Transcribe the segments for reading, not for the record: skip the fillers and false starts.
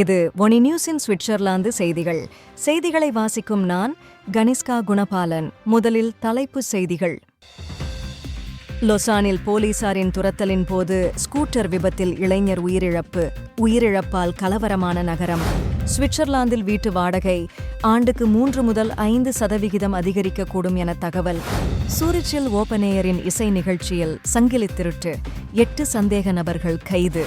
இது ஒனி நியூஸின் சுவிட்சர்லாந்து செய்திகள். செய்திகளை வாசிக்கும் நான் கனிஷ்கா குணபாலன். முதலில் தலைப்புச் செய்திகள். லொசானில் போலீசாரின் துரத்தலின் போது ஸ்கூட்டர் விபத்தில் இளைஞர் உயிரிழப்பு. உயிரிழப்பால் கலவரமான நகரம். சுவிட்சர்லாந்தில் வீட்டு வாடகை ஆண்டுக்கு 3 முதல் 5% அதிகரிக்கக்கூடும் என தகவல். சூரிச்சில் ஓபனேயரின் இசை நிகழ்ச்சியில் சங்கிலி திருட்டு. 8 சந்தேக நபர்கள் கைது.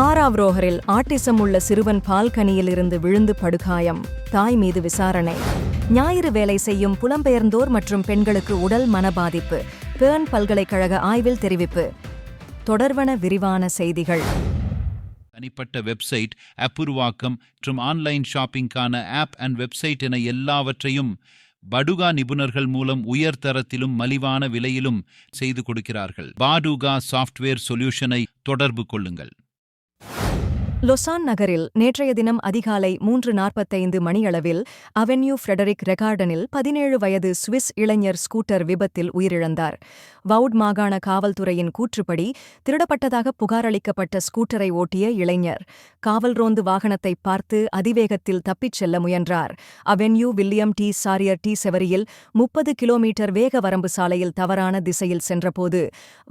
ஆராவ்ரோஹரில் ஆட்டிசம் உள்ள சிறுவன் பால்கனியில் இருந்து விழுந்து படுகாயம். தாய் மீது விசாரணை. ஞாயிறு வேலை செய்யும் புலம்பெயர்ந்தோர் மற்றும் பெண்களுக்கு உடல் மன பாதிப்பு. பேர்ன் பல்கலைக்கழக ஆய்வில் தெரிவிப்பு. தொடர்வன விரிவான செய்திகள். தனிப்பட்ட வெப்சைட், ஆப் உருவாக்கம் மற்றும் ஆன்லைன் ஷாப்பிங்கான ஆப் அண்ட் வெப்சைட் என எல்லாவற்றையும் படுகா நிபுணர்கள் மூலம் உயர்தரத்திலும் மலிவான விலையிலும் செய்து கொடுக்கிறார்கள். பாடுகா சாஃப்ட்வேர் சொல்யூஷனை தொடர்பு கொள்ளுங்கள். லொசான் நகரில் நேற்றைய தினம் அதிகாலை 3:45 மணியளவில் அவென்யூ ஃப்ரெடரிக் ரெகார்டனில் 17 வயது சுவிஸ் இளைஞர் ஸ்கூட்டர் விபத்தில் உயிரிழந்தார். வவுட் மாகாண காவல்துறையின் கூற்றுப்படி திருடப்பட்டதாக புகாரளிக்கப்பட்ட ஸ்கூட்டரை ஓட்டிய இளைஞர் காவல் ரோந்து வாகனத்தை பார்த்து அதிவேகத்தில் தப்பிச் செல்ல முயன்றார். Avenue William de Charrière de செவரியில் 30 கிலோமீட்டர் வேக வரம்பு சாலையில் தவறான திசையில் சென்றபோது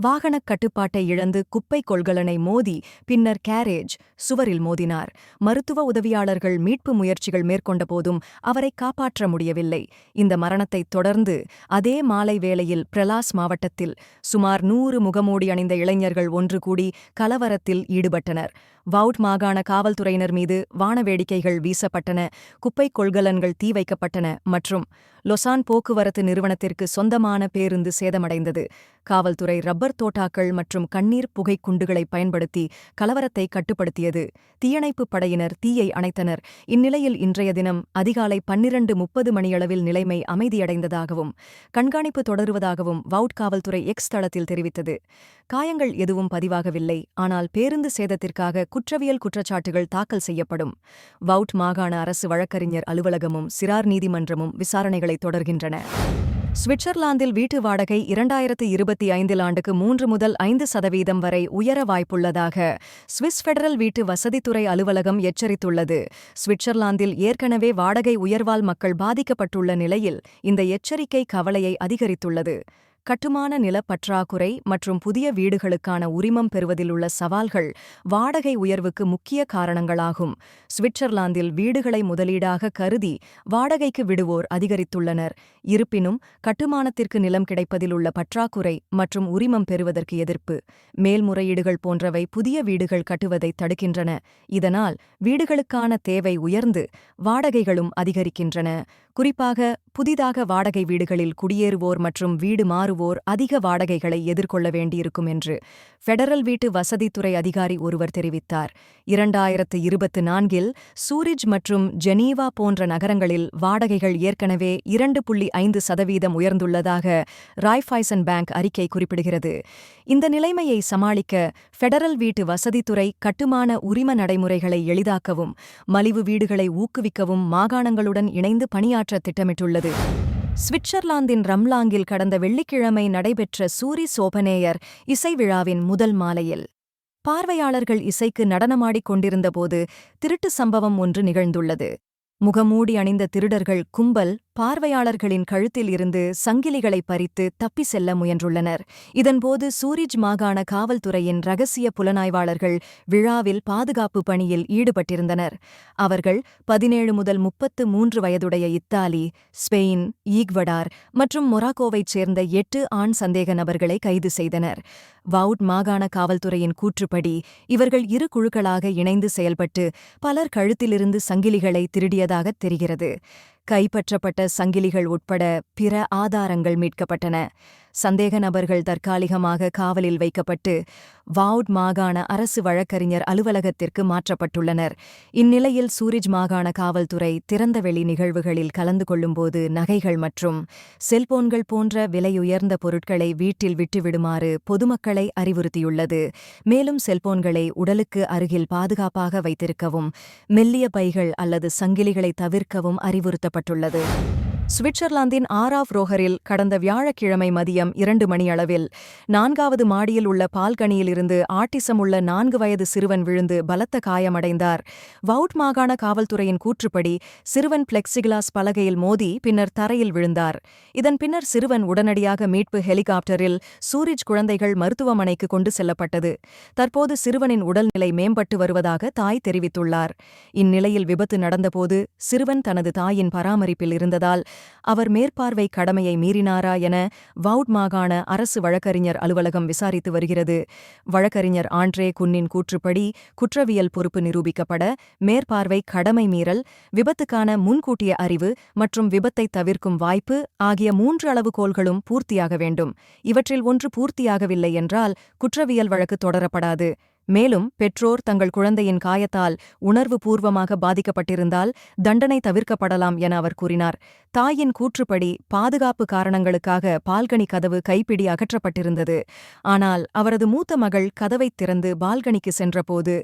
வாகனக் கட்டுப்பாட்டை இழந்து குப்பை கொள்கலனை மோதி பின்னர் கேரேஜ் சுவரில் மோதினார். மருத்துவ உதவியாளர்கள் மீட்பு முயற்சிகள் மேற்கொண்ட போதும் அவரை காப்பாற்ற முடியவில்லை. இந்த மரணத்தைத் தொடர்ந்து அதே மாலை வேளையில் பிரலாஸ் மாவட்டத்தில் சுமார் 100 முகமூடி அணிந்த இளைஞர்கள் ஒன்று கூடி கலவரத்தில் ஈடுபட்டனர். வவுட் மாகாண காவல்துறையினர் மீது வானவேடிக்கைகள் வீசப்பட்டன, குப்பை கொள்கலன்கள் தீ வைக்கப்பட்டன மற்றும் லொசான் போக்குவரத்து நிறுவனத்திற்கு சொந்தமான பேருந்து சேதமடைந்தது. காவல்துறை ரப்பர் தோட்டாக்கள் மற்றும் கண்ணீர் புகை குண்டுகளை பயன்படுத்தி கலவரத்தை கட்டுப்படுத்தியது. தீயணைப்புப் படையினர் தீயை அணைத்தனர். இந்நிலையில் இன்றைய தினம் அதிகாலை 12:30 மணியளவில் நிலைமை அமைதியடைந்ததாகவும் கண்காணிப்பு தொடருவதாகவும் வவுட் காவல்துறை எக்ஸ் தளத்தில் தெரிவித்தது. காயங்கள் எதுவும் பதிவாகவில்லை, ஆனால் பேருந்து சேதத்திற்காக குற்றவியல் குற்றச்சாட்டுகள் தாக்கல் செய்யப்படும். வவுட் மாகாண அரசு வழக்கறிஞர் அலுவலகமும் சிறார் நீதிமன்றமும் விசாரணைகளை தொடர்கின்றன. சுவிட்சர்லாந்தில் வீட்டு வாடகை 2025 ஆண்டுக்கு 3 முதல் 5% வரை உயர வாய்ப்புள்ளதாக சுவிஸ் ஃபெடரல் வீட்டு வசதித்துறை அலுவலகம் எச்சரித்துள்ளது. சுவிட்சர்லாந்தில் ஏற்கனவே வாடகை உயர்வால் மக்கள் பாதிக்கப்பட்டுள்ள நிலையில் இந்த எச்சரிக்கை கவலையை அதிகரித்துள்ளது. கட்டுமான நில பற்றாக்குறை மற்றும் புதிய வீடுகளுக்கான உரிமம் பெறுவதில் உள்ள சவால்கள் வாடகை உயர்வுக்கு முக்கிய காரணங்களாகும். சுவிட்சர்லாந்தில் வீடுகளை முதலீடாக கருதி வாடகைக்கு விடுவோர் அதிகரித்துள்ளனர். இருப்பினும் கட்டுமானத்திற்கு நிலம் கிடைப்பதில் உள்ள பற்றாக்குறை மற்றும் உரிமம் பெறுவதற்கு எதிர்ப்பு, மேல்முறையீடுகள் போன்றவை புதிய வீடுகள் கட்டுவதை தடுக்கின்றன. இதனால் வீடுகளுக்கான தேவை உயர்ந்து வாடகைகளும் அதிகரிக்கின்றன. குறிப்பாக புதிதாக வாடகை வீடுகளில் குடியேறுவோர் மற்றும் வீடு மாறுவோர் அதிக வாடகைகளை எதிர்கொள்ள வேண்டியிருக்கும் என்று ஃபெடரல் வீட்டு வசதித்துறை அதிகாரி ஒருவர் தெரிவித்தார். 2024இல் சூரிச் மற்றும் ஜெனீவா போன்ற நகரங்களில் வாடகைகள் ஏற்கனவே 2.5% உயர்ந்துள்ளதாக ராய்ஃபைசன் பேங்க் அறிக்கை குறிப்பிடுகிறது. இந்த நிலைமையை சமாளிக்க ஃபெடரல் வீட்டு வசதித்துறை கட்டுமான உரிம நடைமுறைகளை எளிதாக்கவும் மலிவு வீடுகளை ஊக்குவிக்கவும் மாகாணங்களுடன் இணைந்து பணியாற்ற திட்டமிட்டுள்ளது. சுவிட்சர்லாந்தின் ரம்லாங்கில் கடந்த வெள்ளிக்கிழமை நடைபெற்ற சூரிஸ் ஓபனேயர் இசை விழாவின் முதல் மாலையில் பார்வையாளர்கள் இசைக்கு நடனமாடிக் கொண்டிருந்தபோது திருட்டு சம்பவம் ஒன்று நிகழ்ந்துள்ளது. முகமூடி அணிந்த திருடர்கள் கும்பல் பார்வையாளர்களின் கழுத்தில் இருந்து சங்கிலிகளை பறித்து தப்பி செல்ல முயன்றுள்ளனர். இதன்போது சூரிச் மாகாண காவல்துறையின் இரகசிய புலனாய்வாளர்கள் விழாவில் பாதுகாப்பு பணியில் ஈடுபட்டிருந்தனர். அவர்கள் 17 முதல் 33 வயதுடைய இத்தாலி, ஸ்பெயின், ஈக்வடார் மற்றும் மொராக்கோவைச் சேர்ந்த 8 ஆண் சந்தேக நபர்களை கைது செய்தனர். வவுட் மாகாண காவல்துறையின் கூற்றுப்படி இவர்கள் 2 குழுக்களாக இணைந்து செயல்பட்டு பலர் கழுத்திலிருந்து சங்கிலிகளை திருடியதாகத் தெரிகிறது. கைப்பற்றப்பட்ட சங்கிலிகள் உட்பட பிற ஆதாரங்கள் மீட்கப்பட்டன. சந்தேக நபர்கள் தற்காலிகமாக காவலில் வைக்கப்பட்டு வவுட் மாகாண அரசு வழக்கறிஞர் அலுவலகத்திற்கு மாற்றப்பட்டுள்ளனர். இந்நிலையில் சூரிச் மாகாண காவல்துறை திறந்தவெளி நிகழ்வுகளில் கலந்து கொள்ளும்போது நகைகள் மற்றும் செல்போன்கள் போன்ற விலையுயர்ந்த பொருட்களை வீட்டில் விட்டுவிடுமாறு பொதுமக்களை அறிவுறுத்தியுள்ளது. மேலும் செல்போன்களை உடலுக்கு அருகில் பாதுகாப்பாக வைத்திருக்கவும் மெல்லிய பைகள் அல்லது சங்கிலிகளை தவிர்க்கவும் அறிவுறுத்தப்பட்டுள்ளது. சுவிட்சர்லாந்தின் ஆராவ் ரோஹரில் கடந்த வியாழக்கிழமை மதியம் 2 மணியளவில் 4வது மாடியில் உள்ள பால்கனியிலிருந்து ஆட்டிசம் உள்ள 4 வயது சிறுவன் விழுந்து பலத்த காயமடைந்தார். வவுட் மாகாண காவல்துறையின் கூற்றுப்படி சிறுவன் பிளெக்சிகிளாஸ் பலகையில் மோதி பின்னர் தரையில் விழுந்தார். இதன் பின்னர் சிறுவன் உடனடியாக மீட்பு ஹெலிகாப்டரில் சூரிஜ் குழந்தைகள் மருத்துவமனைக்கு கொண்டு செல்லப்பட்டது. தற்போது சிறுவனின் உடல்நிலை மேம்பட்டு வருவதாக தாய் தெரிவித்துள்ளார். இந்நிலையில் விபத்து நடந்தபோது சிறுவன் தனது தாயின் பராமரிப்பில் இருந்ததால் அவர் மேற்பார்வை கடமையை மீறினாரா என வவுட் மாகாண அரசு வழக்கறிஞர் அலுவலகம் விசாரித்து வருகிறது. வழக்கறிஞர் ஆண்ட்ரே குன்னின் கூற்றுப்படி குற்றவியல் பொறுப்பு நிரூபிக்கப்பட மேற்பார்வை கடமை மீறல், விபத்துக்கான முன்கூட்டிய அறிவு மற்றும் விபத்தை தவிர்க்கும் வாய்ப்பு ஆகிய 3 அளவுகோல்களும் பூர்த்தியாக வேண்டும். இவற்றில் ஒன்று பூர்த்தியாகவில்லை என்றால் குற்றவியல் வழக்கு தொடரப்படாது. மேலும் பெற்றோர் தங்கள் குழந்தையின் காயத்தால் உணர்வு பூர்வமாக பாதிக்கப்பட்டிருந்தால் தண்டனை தவிர்க்கப்படலாம் என அவர் கூறினார். தாயின் கூற்றுப்படி பாதுகாப்பு காரணங்களுக்காக பால்கனி கதவு கைப்பிடி அகற்றப்பட்டிருந்தது. ஆனால் அவரது மூத்த மகள் கதவைத் திறந்து பால்கனிக்கு சென்றபோது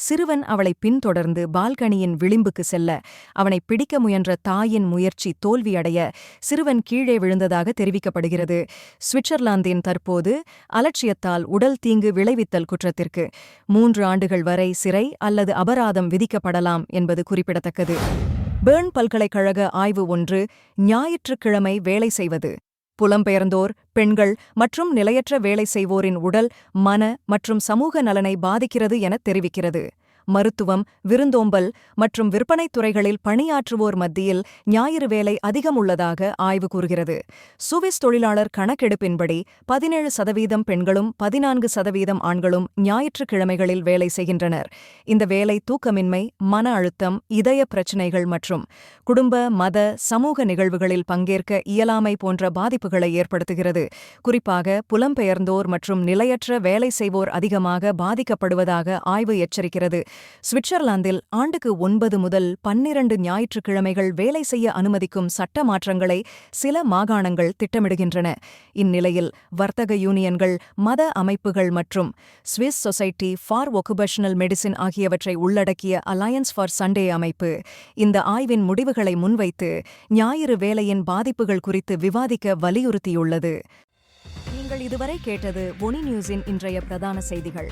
சிறுவன் அவளை பின்தொடர்ந்து பால்கனியின் விளிம்புக்கு செல்ல அவனை பிடிக்க முயன்ற தாயின் முயற்சி தோல்வியடைய சிறுவன் கீழே விழுந்ததாக தெரிவிக்கப்படுகிறது. சுவிட்சர்லாந்தின் தற்போது அலட்சியத்தால் உடல் தீங்கு விளைவித்தல் குற்றத்திற்கு 3 ஆண்டுகள் வரை சிறை அல்லது அபராதம் விதிக்கப்படலாம் என்பது குறிப்பிடத்தக்கது. பெர்ன் பல்கலைக்கழக ஆய்வு ஒன்று ஞாயிற்றுக்கிழமை வேலை செய்வது. புலம்பெயர்ந்தோர், பெண்கள் மற்றும் நிலையற்ற வேலை செய்வோரின் உடல், மன மற்றும் சமூக நலனை பாதிக்கிறது என தெரிவிக்கிறது. மருத்துவம், விருந்தோம்பல் மற்றும் விற்பனைத் துறைகளில் பணியாற்றுவோர் மத்தியில் ஞாயிறு வேலை அதிகம் உள்ளதாக ஆய்வு கூறுகிறது. சுவிஸ் தொழிலாளர் கணக்கெடுப்பின்படி 17% பெண்களும் 14% ஆண்களும் ஞாயிற்றுக்கிழமைகளில் வேலை செய்கின்றனர். இந்த வேலை தூக்கமின்மை, மன அழுத்தம், இதய பிரச்சினைகள் மற்றும் குடும்ப, மத, சமூக நிகழ்வுகளில் பங்கேற்க இயலாமை போன்ற பாதிப்புகளை ஏற்படுத்துகிறது. குறிப்பாக புலம்பெயர்ந்தோர் மற்றும் நிலையற்ற வேலை செய்வோர் அதிகமாக பாதிக்கப்படுவதாக ஆய்வு எச்சரிக்கிறது. சுவிட்சர்லாந்தில் ஆண்டுக்கு 9 முதல் 12 ஞாயிற்றுக்கிழமைகள் வேலை செய்ய அனுமதிக்கும் சட்ட மாற்றங்களை சில மாகாணங்கள் திட்டமிடுகின்றன. இந்நிலையில் வர்த்தக யூனியன்கள், மத அமைப்புகள் மற்றும் Swiss society for occupational medicine ஆகியவற்றை உள்ளடக்கிய அலையன்ஸ் ஃபார் சண்டே அமைப்பு இந்த ஆய்வின் முடிவுகளை முன்வைத்து ஞாயிறு வேலையின் பாதிப்புகள் குறித்து விவாதிக்க வலியுறுத்தியுள்ளது. நீங்கள் இதுவரை கேட்டது ஒனி நியூஸின் இன்றைய பிரதான செய்திகள்.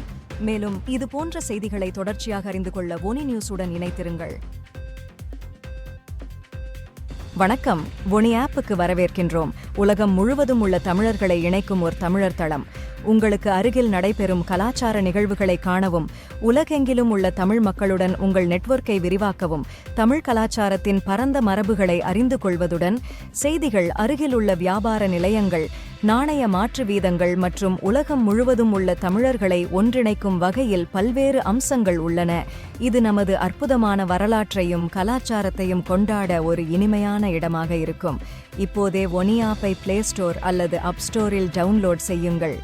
மேலும் இதுபோன்ற செய்திகளை தொடர்ச்சியாக அறிந்து கொள்ள ஒனி நியூஸுடன் இணைத்திருங்கள். வணக்கம். ஒனி ஆப்புக்கு வரவேற்கின்றோம். உலகம் முழுவதும் உள்ள தமிழர்களை இணைக்கும் ஒரு தமிழர் தளம். உங்களுக்கு அருகில் நடைபெறும் கலாச்சார நிகழ்வுகளை காணவும், உலகெங்கிலும் உள்ள தமிழ் மக்களுடன் உங்கள் நெட்வொர்க்கை விரிவாக்கவும், தமிழ் கலாச்சாரத்தின் பரந்த மரபுகளை அறிந்து கொள்வதுடன் செய்திகள், அருகிலுள்ள வியாபார நிலையங்கள், நாணய மாற்று வீதங்கள் மற்றும் உலகம் முழுவதும் உள்ள தமிழர்களை ஒன்றிணைக்கும் வகையில் பல்வேறு அம்சங்கள் உள்ளன. இது நமது அற்புதமான வரலாற்றையும் கலாச்சாரத்தையும் கொண்டாட ஒரு இனிமையான இடமாக இருக்கும். இப்போதே ஒனி ஆப்பை பிளே ஸ்டோர் அல்லது அப் ஸ்டோரில் டவுன்லோட் செய்யுங்கள்.